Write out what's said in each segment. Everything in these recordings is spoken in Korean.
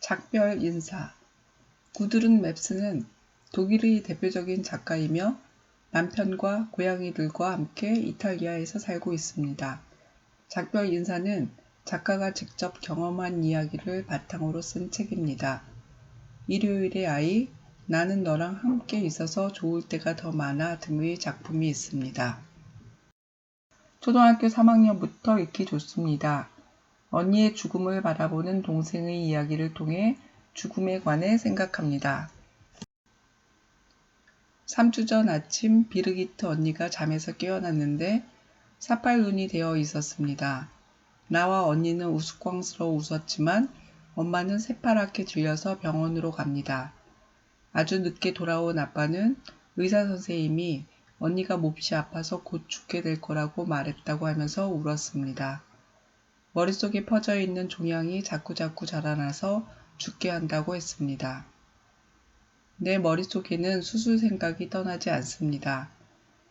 작별 인사. 구드룬 맵스는 독일의 대표적인 작가이며 남편과 고양이들과 함께 이탈리아에서 살고 있습니다. 작별 인사는 작가가 직접 경험한 이야기를 바탕으로 쓴 책입니다. 일요일의 아이, 나는 너랑 함께 있어서 좋을 때가 더 많아 등의 작품이 있습니다. 초등학교 3학년부터 읽기 좋습니다. 언니의 죽음을 바라보는 동생의 이야기를 통해 죽음에 관해 생각합니다. 3주 전 아침 비르기트 언니가 잠에서 깨어났는데 사팔눈이 되어 있었습니다. 나와 언니는 우스꽝스러워 웃었지만 엄마는 새파랗게 질려서 병원으로 갑니다. 아주 늦게 돌아온 아빠는 의사 선생님이 언니가 몹시 아파서 곧 죽게 될 거라고 말했다고 하면서 울었습니다. 머릿속에 퍼져 있는 종양이 자꾸자꾸 자라나서 죽게 한다고 했습니다. 내 머릿속에는 수술 생각이 떠나지 않습니다.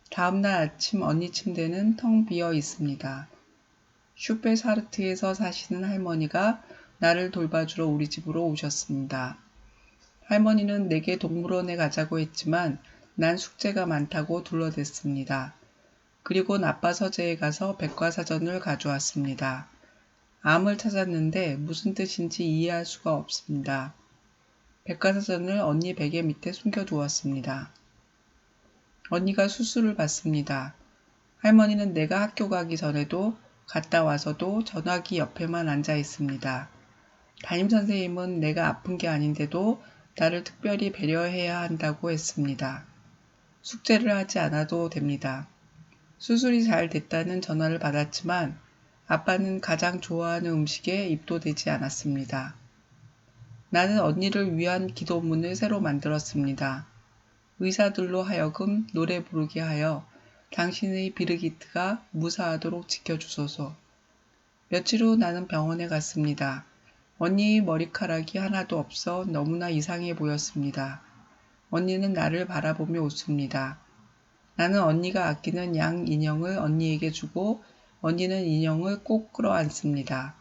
다음날 아침 언니 침대는 텅 비어 있습니다. 슈페사르트에서 사시는 할머니가 나를 돌봐주러 우리 집으로 오셨습니다. 할머니는 내게 동물원에 가자고 했지만 난 숙제가 많다고 둘러댔습니다. 그리고 아빠 서재에 가서 백과사전을 가져왔습니다. 암을 찾았는데 무슨 뜻인지 이해할 수가 없습니다. 백과사전을 언니 베개 밑에 숨겨두었습니다. 언니가 수술을 받습니다. 할머니는 내가 학교 가기 전에도 갔다 와서도 전화기 옆에만 앉아 있습니다. 담임선생님은 내가 아픈 게 아닌데도 나를 특별히 배려해야 한다고 했습니다. 숙제를 하지 않아도 됩니다. 수술이 잘 됐다는 전화를 받았지만 아빠는 가장 좋아하는 음식에 입도 대지 않았습니다. 나는 언니를 위한 기도문을 새로 만들었습니다. 의사들로 하여금 노래 부르게 하여 당신의 비르기트가 무사하도록 지켜주소서. 며칠 후 나는 병원에 갔습니다. 언니의 머리카락이 하나도 없어 너무나 이상해 보였습니다. 언니는 나를 바라보며 웃습니다. 나는 언니가 아끼는 양 인형을 언니에게 주고 언니는 인형을 꼭 끌어안습니다.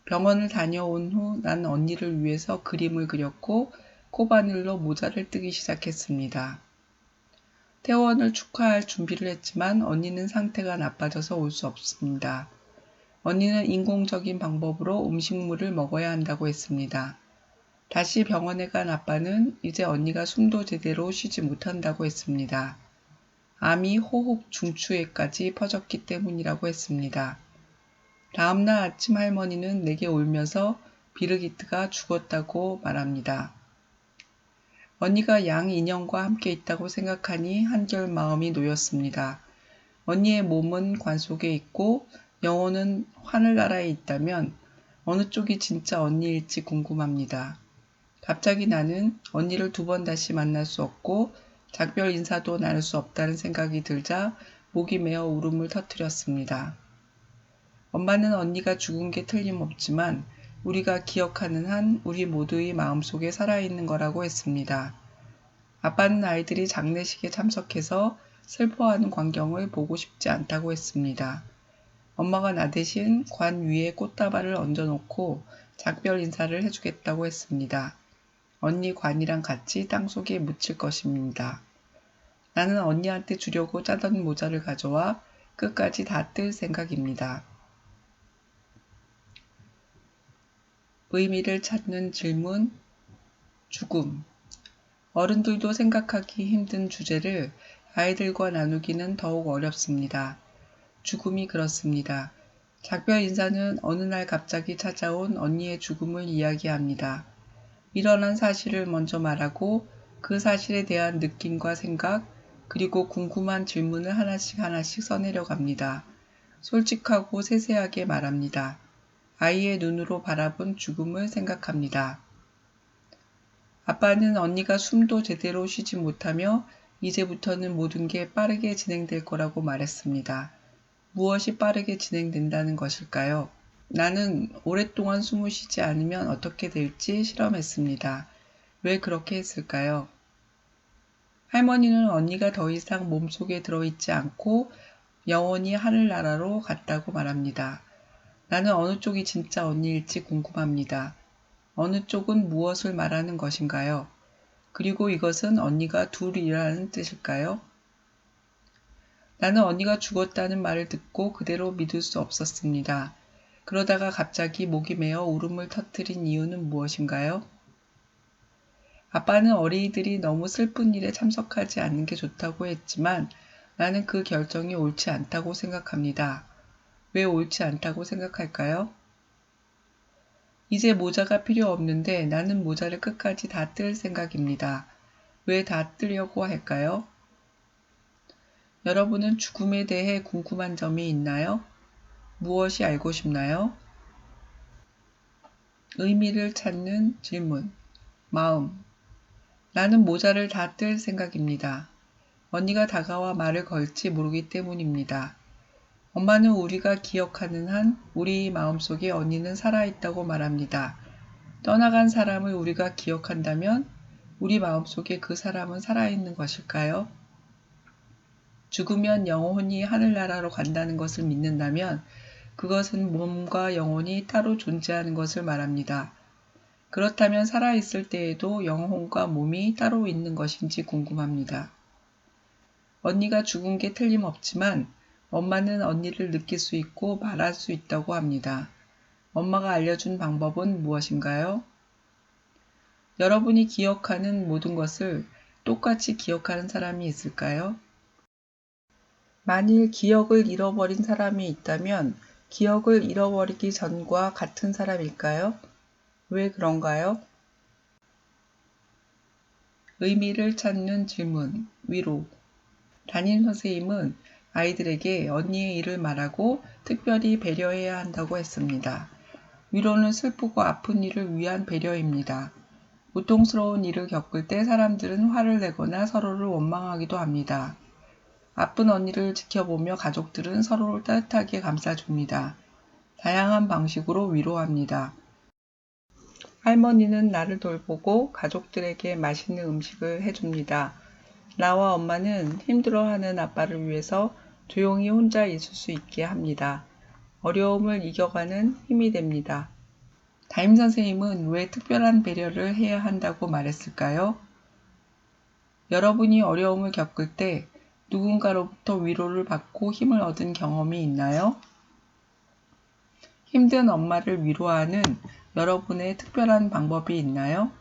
병원을 다녀온 후 난 언니를 위해서 그림을 그렸고 코바늘로 모자를 뜨기 시작했습니다. 퇴원을 축하할 준비를 했지만 언니는 상태가 나빠져서 올 수 없습니다. 언니는 인공적인 방법으로 음식물을 먹어야 한다고 했습니다. 다시 병원에 간 아빠는 이제 언니가 숨도 제대로 쉬지 못한다고 했습니다. 암이 호흡 중추에까지 퍼졌기 때문이라고 했습니다. 다음날 아침 할머니는 내게 울면서 비르기트가 죽었다고 말합니다. 언니가 양 인형과 함께 있다고 생각하니 한결 마음이 놓였습니다. 언니의 몸은 관 속에 있고 영혼은 하늘나라에 있다면 어느 쪽이 진짜 언니일지 궁금합니다. 갑자기 나는 언니를 2번 다시 만날 수 없고 작별 인사도 나눌 수 없다는 생각이 들자 목이 메어 울음을 터뜨렸습니다. 엄마는 언니가 죽은 게 틀림없지만 우리가 기억하는 한 우리 모두의 마음속에 살아있는 거라고 했습니다. 아빠는 아이들이 장례식에 참석해서 슬퍼하는 광경을 보고 싶지 않다고 했습니다. 엄마가 나 대신 관 위에 꽃다발을 얹어놓고 작별 인사를 해주겠다고 했습니다. 언니 관이랑 같이 땅속에 묻힐 것입니다. 나는 언니한테 주려고 짜던 모자를 가져와 끝까지 다 뜰 생각입니다. 의미를 찾는 질문, 죽음. 어른들도 생각하기 힘든 주제를 아이들과 나누기는 더욱 어렵습니다. 죽음이 그렇습니다. 작별 인사는 어느 날 갑자기 찾아온 언니의 죽음을 이야기합니다. 일어난 사실을 먼저 말하고 그 사실에 대한 느낌과 생각, 그리고 궁금한 질문을 하나씩 써내려 갑니다. 솔직하고 세세하게 말합니다. 아이의 눈으로 바라본 죽음을 생각합니다. 아빠는 언니가 숨도 제대로 쉬지 못하며 이제부터는 모든 게 빠르게 진행될 거라고 말했습니다. 무엇이 빠르게 진행된다는 것일까요? 나는 오랫동안 숨을 쉬지 않으면 어떻게 될지 실험했습니다. 왜 그렇게 했을까요? 할머니는 언니가 더 이상 몸속에 들어있지 않고 영원히 하늘나라로 갔다고 말합니다. 나는 어느 쪽이 진짜 언니일지 궁금합니다. 어느 쪽은 무엇을 말하는 것인가요? 그리고 이것은 언니가 둘이라는 뜻일까요? 나는 언니가 죽었다는 말을 듣고 그대로 믿을 수 없었습니다. 그러다가 갑자기 목이 메어 울음을 터뜨린 이유는 무엇인가요? 아빠는 어린이들이 너무 슬픈 일에 참석하지 않는 게 좋다고 했지만 나는 그 결정이 옳지 않다고 생각합니다. 왜 옳지 않다고 생각할까요? 이제 모자가 필요 없는데 나는 모자를 끝까지 다 뜰 생각입니다. 왜 다 뜨려고 할까요? 여러분은 죽음에 대해 궁금한 점이 있나요? 무엇이 알고 싶나요? 의미를 찾는 질문. 마음. 나는 모자를 다 뜰 생각입니다. 언니가 다가와 말을 걸지 모르기 때문입니다. 엄마는 우리가 기억하는 한 우리 마음속에 언니는 살아있다고 말합니다. 떠나간 사람을 우리가 기억한다면 우리 마음속에 그 사람은 살아있는 것일까요? 죽으면 영혼이 하늘나라로 간다는 것을 믿는다면 그것은 몸과 영혼이 따로 존재하는 것을 말합니다. 그렇다면 살아있을 때에도 영혼과 몸이 따로 있는 것인지 궁금합니다. 언니가 죽은 게 틀림없지만 엄마는 언니를 느낄 수 있고 말할 수 있다고 합니다. 엄마가 알려준 방법은 무엇인가요? 여러분이 기억하는 모든 것을 똑같이 기억하는 사람이 있을까요? 만일 기억을 잃어버린 사람이 있다면 기억을 잃어버리기 전과 같은 사람일까요? 왜 그런가요? 의미를 찾는 질문, 위로. 담임 선생님은 아이들에게 언니의 일을 말하고 특별히 배려해야 한다고 했습니다. 위로는 슬프고 아픈 일을 위한 배려입니다. 고통스러운 일을 겪을 때 사람들은 화를 내거나 서로를 원망하기도 합니다. 아픈 언니를 지켜보며 가족들은 서로를 따뜻하게 감싸줍니다. 다양한 방식으로 위로합니다. 할머니는 나를 돌보고 가족들에게 맛있는 음식을 해줍니다. 나와 엄마는 힘들어하는 아빠를 위해서 조용히 혼자 있을 수 있게 합니다. 어려움을 이겨가는 힘이 됩니다. 담임 선생님은 왜 특별한 배려를 해야 한다고 말했을까요? 여러분이 어려움을 겪을 때 누군가로부터 위로를 받고 힘을 얻은 경험이 있나요? 힘든 엄마를 위로하는 여러분의 특별한 방법이 있나요?